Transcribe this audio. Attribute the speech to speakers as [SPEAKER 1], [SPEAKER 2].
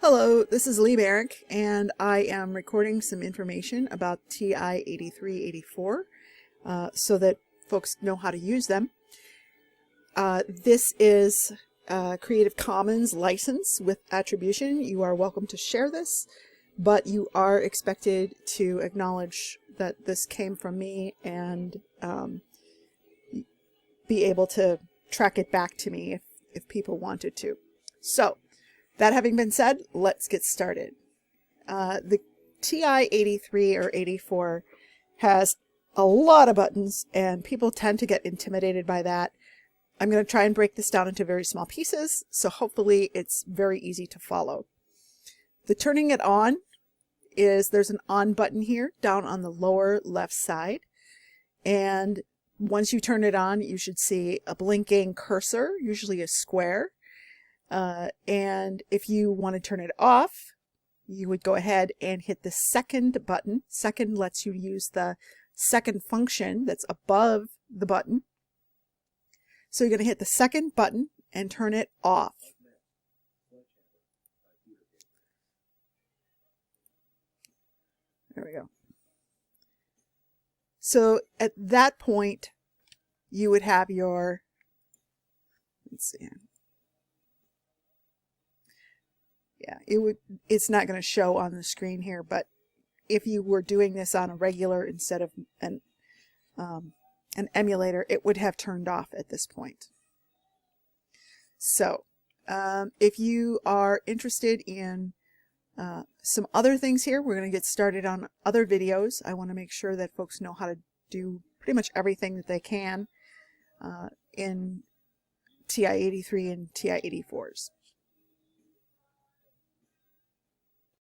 [SPEAKER 1] Hello, this is Lee Barrick, and I am recording some information about TI-8384 so that folks know how to use them. This is Creative Commons license with attribution. You are welcome to share this, but you are expected to acknowledge that this came from me and be able to track it back to me if people wanted to. So, that having been said, let's get started. The TI-83 or 84 has a lot of buttons, and people tend to get intimidated by that. I'm going to try and break this down into very small pieces, so hopefully it's very easy to follow. The turning it on is, there's an on button here down on the lower left side, and once you turn it on, you should see a blinking cursor, usually a square. And if you want to turn it off, you would go ahead and hit the second button. Second lets you use the second function that's above the button. So you're going to hit the second button and turn it off. There we go. So at that point, you would have your, let's see. Yeah, it's not going to show on the screen here, but if you were doing this on a regular instead of an emulator, it would have turned off at this point. So, if you are interested in some other things here, we're going to get started on other videos. I want to make sure that folks know how to do pretty much everything that they can in TI-83 and TI-84s.